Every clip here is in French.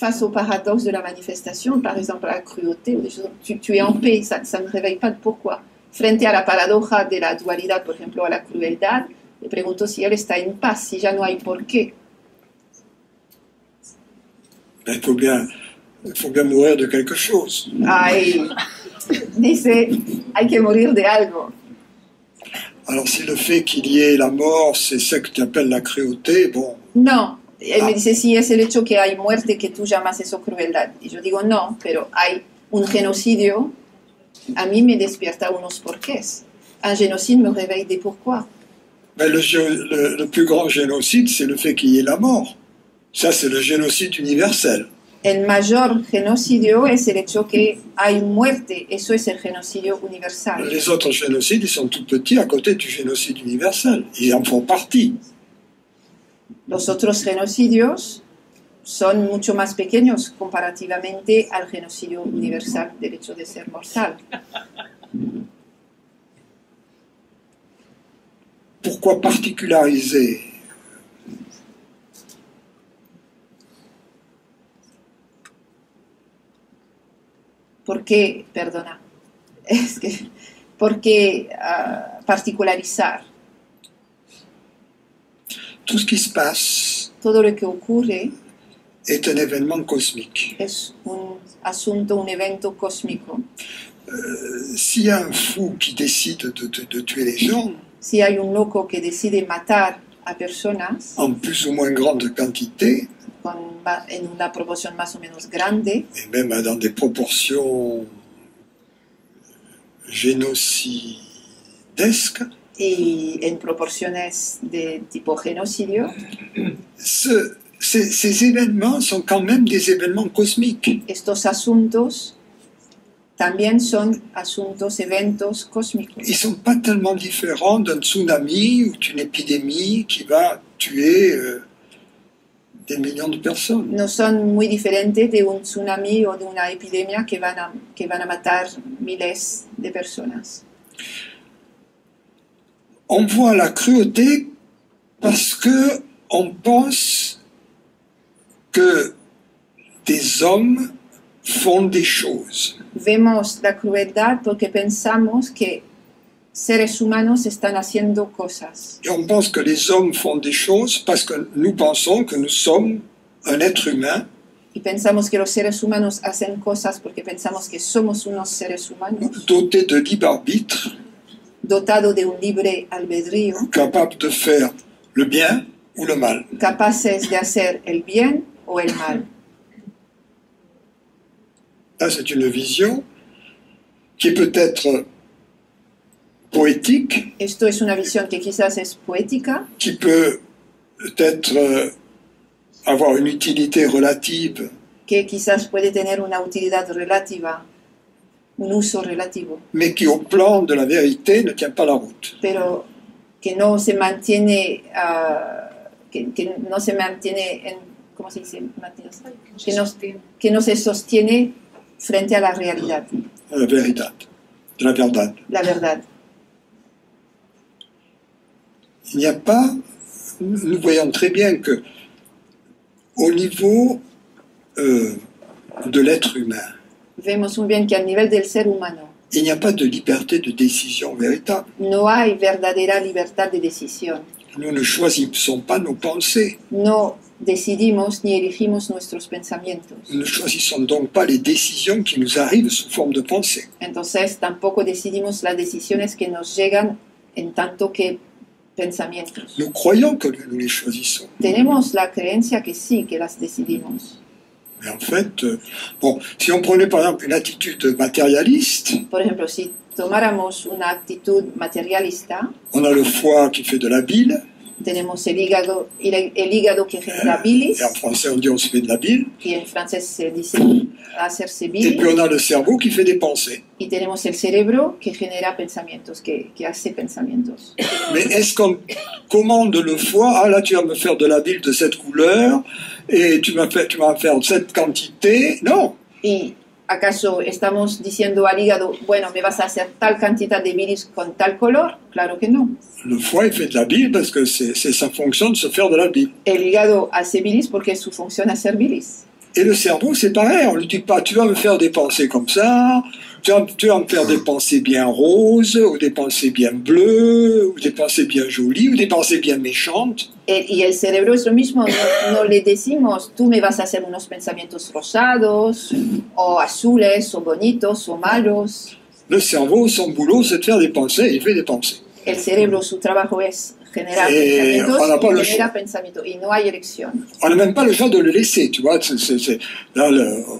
face au paradoxe de la manifestation, par exemple la cruauté, ou des choses, tu es en paix, ça ne réveille pas de pourquoi. Frente a la paradoja de la dualidad, por ejemplo, a la crueldad, le pregunto si él está en paz, si ya no hay por qué. Il faut bien mourir de quelque chose. Ay, dice, hay que morir de algo. Alors si le fait qu'il y ait la mort, c'est ce que tu appelles la cruauté, bon. No, él me dice, sí, es el hecho que hay muerte que tú llamas eso crueldad. Y yo digo, no, pero hay un genocidio, a mí me despierta unos porqués. Un génocide me réveille des pourquoi. Mais le plus grand génocide, c'est le fait qu'il y ait la mort. Ça, c'est le génocide universel. El mayor genocidio es el hecho que hay muerte, eso es el genocidio universal. Les autres génocides, ils sont tout petits à côté du génocide universel. Ils en font partie. Los otros genocidios son mucho más pequeños comparativamente al genocidio universal del hecho de ser mortal. Pourquoi particulariser? ¿Por qué, perdona, por qué particularizar? Tout ce qui se passe Todo lo que ocurre est un événement cosmique. es un asunto, un evento cósmico. S'il y a un fou qui décide de tuer les gens, Si hay un loco que decide matar a personas en plus ou moins grande quantité, en una proporción más o menos grande, et même dans des proportions génocidesques, y en proporciones de tipo genocidio, ces événements sont quand même des événements cosmiques. estos asuntos también son asuntos, eventos cósmicos. Ils ne sont pas tellement différents d'un tsunami ou d'une épidémie qui va tuer des millions de personnes. No son muy diferentes de un tsunami o de una epidemia que van a matar miles de personas. On voit la cruauté parce que on pense que des hommes font des choses. Vemos la crueldad porque pensamos que seres humanos están haciendo cosas. Et on pense que les hommes font des choses parce que nous pensons que nous sommes un être humain Y pensamos que los seres humanos hacen cosas porque pensamos que somos unos seres humanos doté de libre arbitre, dotados de un libre albedrío, capable de faire le bien ou le mal. capaces de hacer el bien o el mal. Là, c'est une vision qui est peut-être poétique, Esto es una visión que quizás es poética, qui peut peut-être avoir une utilité relative, que quizás puede tener una utilidad relativa, un uso relativo, mais qui, au plan de la vérité, ne tient pas la route. pero que no se mantiene, que no se mantiene en, ¿cómo se dice? Que no se sostiene frente a la realidad, La vérité, de la verdade. la verdad. Il n'y a pas, nous voyons très bien que au niveau de l'être humain, Vemos muy bien que al nivel del ser humano il n'y a pas de liberté de décision véritable. no hay verdadera libertad de decisión. Nous ne choisissons pas nos pensées. No decidimos ni elegimos nuestros pensamientos. Nous ne choisissons donc pas les décisions qui nous arrivent sous forme de pensée. Entonces tampoco decidimos las decisiones que nos llegan en tanto que pensamientos. Nous croyons que nous les choisissons. Tenemos la creencia que sí, que las decidimos. Mais en fait, bon, si on prenait par exemple une attitude matérialiste, Por ejemplo, si tomáramos una actitud materialista, on a le foie qui fait de la bile, tenemos el hígado que genera bilis, et en français on dit on se fait de la bile, y en francés se dice hacerse et bilis, puis on a le cerveau qui fait des pensées. y tenemos el cerebro que genera pensamientos, que hace pensamientos. Mais est-ce qu'on commande le foie, ah là tu vas me faire de la bile de cette couleur, et tu vas faire cette quantité? Non. ¿Y acaso estamos diciendo al hígado, bueno, me vas a hacer tal cantidad de bilis con tal color? Claro que no. Le foie il fait de la bile parce que c'est sa fonction de se faire de la bile. El hígado hace bilis porque es su función hacer bilis. Et le cerveau, c'est pareil, on ne lui dit pas, tu vas me faire des pensées comme ça, tu vas me faire des pensées bien roses, ou des pensées bien bleues, ou des pensées bien jolies, ou des pensées bien méchantes. Y el cerebro es lo mismo, no le decimos, tú me vas a hacer unos pensamientos rosados, o azules, o bonitos, o malos. Le cerveau, son boulot, c'est de faire des pensées, il fait des pensées. El cerebro, su trabajo es generar pensamientos y genera pensamientos, y no hay elección. On n'a même pas le choix de le laisser, tu vois. Là,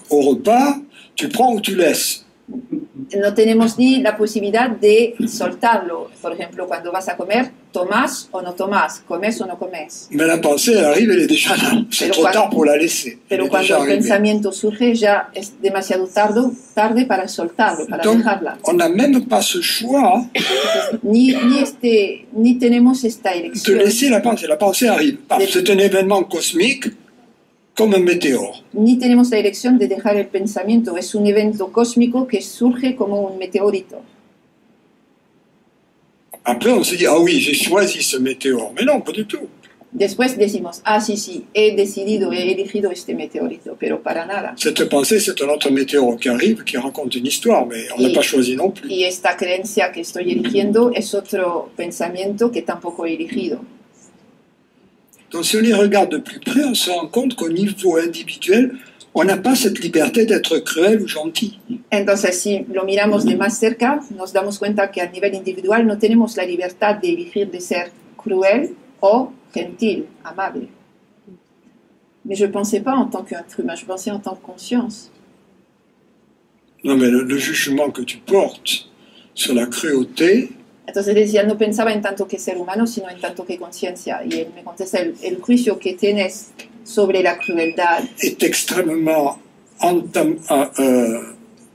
au repas, tu prends ou tu laisses. No tenemos ni la posibilidad de soltarlo. Por ejemplo, cuando vas a comer, ¿tomás o no tomás? ¿Comes o no comes? Mais la pensée, elle arrive, elle est déjà là. C'est trop tard pour la laisser. Pero cuando el pensamiento surge, ya es demasiado tarde para soltarlo, para Donc, dejarla. on n'a même pas ce choix Ni tenemos esta de elección laisser la pensée. La pensée arrive. C'est un événement cosmique, comme un météore. ni tenemos la elección de dejar el pensamiento. Es un evento cósmico que surge como un meteorito. Après, on se dit, ah oui, j'ai choisi ce météore. Mais non, pas du tout. Después decimos, ah, sí, he elegido este meteorito, pero para nada. Cette pensée, c'est un autre météore qui arrive, qui raconte une histoire, mais on n'a pas choisi non plus. Y esta creencia que estoy eligiendo es otro pensamiento que tampoco he elegido. Donc si on les regarde de plus près, on se rend compte qu'au niveau individuel, on n'a pas cette liberté d'être cruel ou gentil. Entonces, si lo miramos de más cerca, nos damos cuenta que a nivel individual no tenemos la libertad de elegir de ser cruel o gentil, amable. Mais je ne pensais pas en tant qu'être humain, je pensais en tant que conscience. Non, mais le jugement que tu portes sur la cruauté, Entonces decía, no pensaba en tanto que ser humano, sino en tanto que conciencia. Y él me contesta, el juicio que tienes sobre la crueldad est extrêmement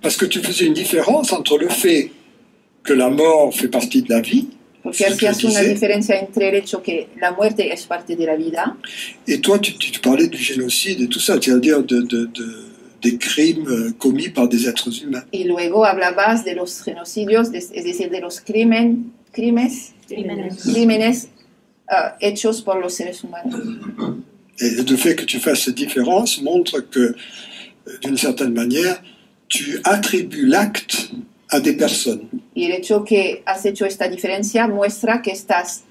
parce que tu faisais une différence entre le fait que la mort fait partie de la vie, porque hacías una diferencia entre el hecho que la muerte es parte de la vida. Et toi, tu parlais du génocide et tout ça, c'est-à-dire des crimes commis par des êtres humains. Y luego hablabas de los genocidios, es decir, de los crímenes hechos por los seres humanos. Et le fait que tu fasses cette différence montre que, d'une certaine manière, tu attribues l'acte a des personnes. Y el hecho que has hecho esta diferencia muestra que estás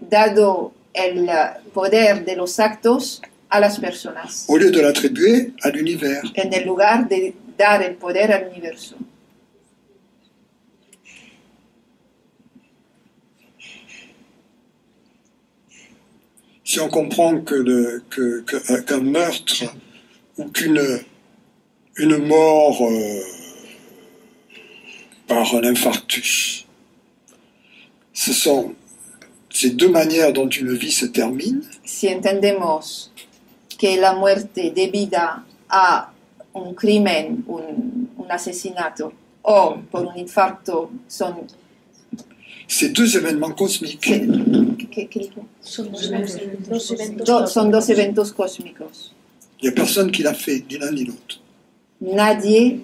dado el poder de los actos a las personas, Au lieu de l'attribuer à l'univers. en el lugar de dar el poder al universo. Si on comprend qu'un meurtre ou une mort par un infarctus, ce sont ces deux manières dont une vie se termine, Si entendemos que la muerte debida a un crimen, un asesinato o por un infarto son... ces deux événements cosmiques. ¿Qué dijo? Son dos eventos cósmicos. Il n'y a personne qui l'a fait, ni l'un ni l'autre. Nadie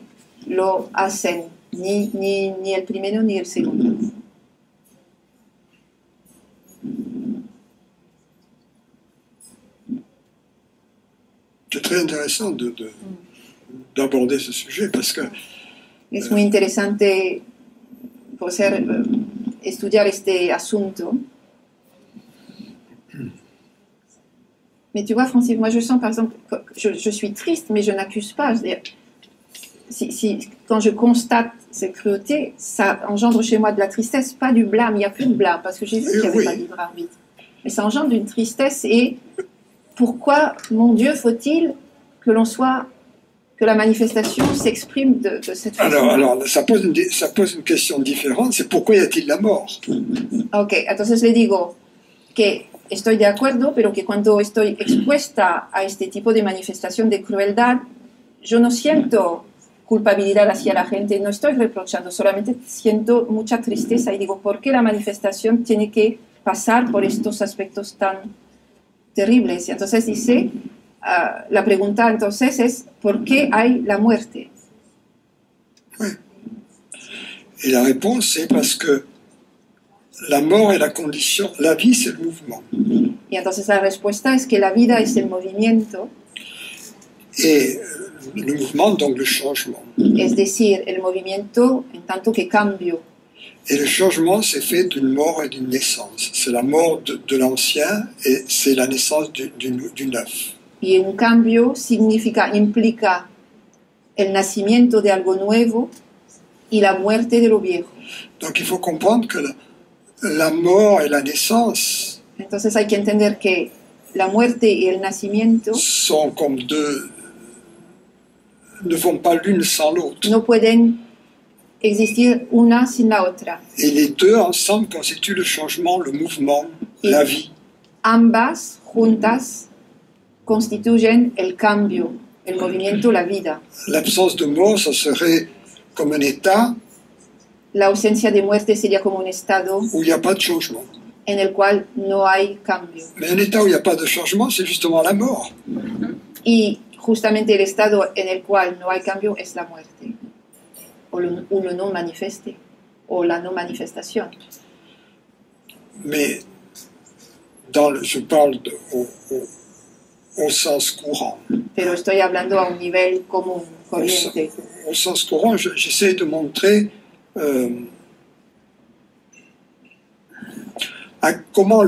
lo hacen, ni el primero ni el segundo. C'est très intéressant d'aborder ce sujet parce que Es muy interesante estudiar este asunto. Mais tu vois, Francis, moi je sens par exemple, je suis triste, mais je n'accuse pas. Je veux dire, quand je constate cette cruauté, ça engendre chez moi de la tristesse, pas du blâme. Il n'y a plus de blâme, parce que j'ai vu qu'il n'y avait pas de libre arbitre. Mais ça engendre une tristesse. Et pourquoi, mon Dieu, faut-il que la manifestation s'exprime de cette façon? Alors ça pose une question différente, c'est pourquoi y a-t-il la mort? Ok, entonces le digo que estoy de acuerdo, pero que cuando estoy expuesta a este tipo de manifestación de crueldad, yo no siento culpabilidad hacia la gente, no estoy reprochando, solamente siento mucha tristeza y digo, ¿por qué la manifestación tiene que pasar por estos aspectos tan terribles? Y entonces dice, la pregunta entonces es, ¿por qué hay la muerte? Oui. Et la réponse, c'est parce que la mort est la condition, la vie c'est le mouvement. Y entonces la respuesta es que la vida es el movimiento. Et Le mouvement, donc le changement. es decir, el movimiento en tanto que cambio. Et le changement, c'est fait d'une mort et d'une naissance. C'est la mort de l'ancien et c'est la naissance du neuf. Y un cambio implica el nacimiento de algo nuevo y la muerte de lo viejo. Donc il faut comprendre que la mort et la naissance Entonces hay que entender que la muerte y el nacimiento sont comme deux, ne vont pas l'une sans l'autre. no pueden existir una sin la otra. Et les deux ensemble constituent le changement, le mouvement, la vie. Ambas juntas constituyen el cambio, el movimiento, la vida. L'absence de mort, ça serait comme un état La ausencia de muerte sería como un estado où il n'y a pas de changement. en el cual no hay cambio. Mais un état où il n'y a pas de changement, c'est justement la mort. Y justamente el estado en el cual no hay cambio es la muerte, o lo no manifeste, o la no manifestación. Mais je parle au sens courant. Pero estoy hablando a un nivel común, corriente. Au sens courant, j'essaie de montrer comment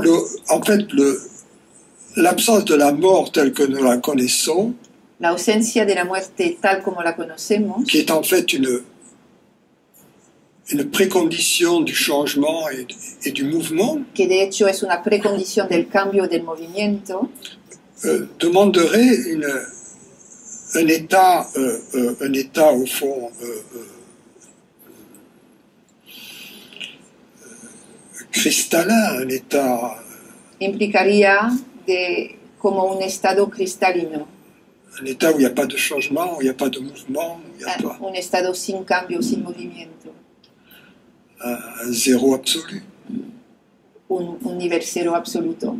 l'absence de la mort telle que nous la connaissons, La ausencia de la muerte tal como la conocemos, qui est en fait une précondition du changement et du mouvement, que de hecho es una precondición del cambio del movimiento, demanderait un état au fond cristallin, un état implicaría como un estado cristalino, où il n'y a pas de changement, où il n'y a pas de mouvement, où il n'y a pas un estado sin cambio, sin movimiento, un zéro absolu. un nivel cero absoluto.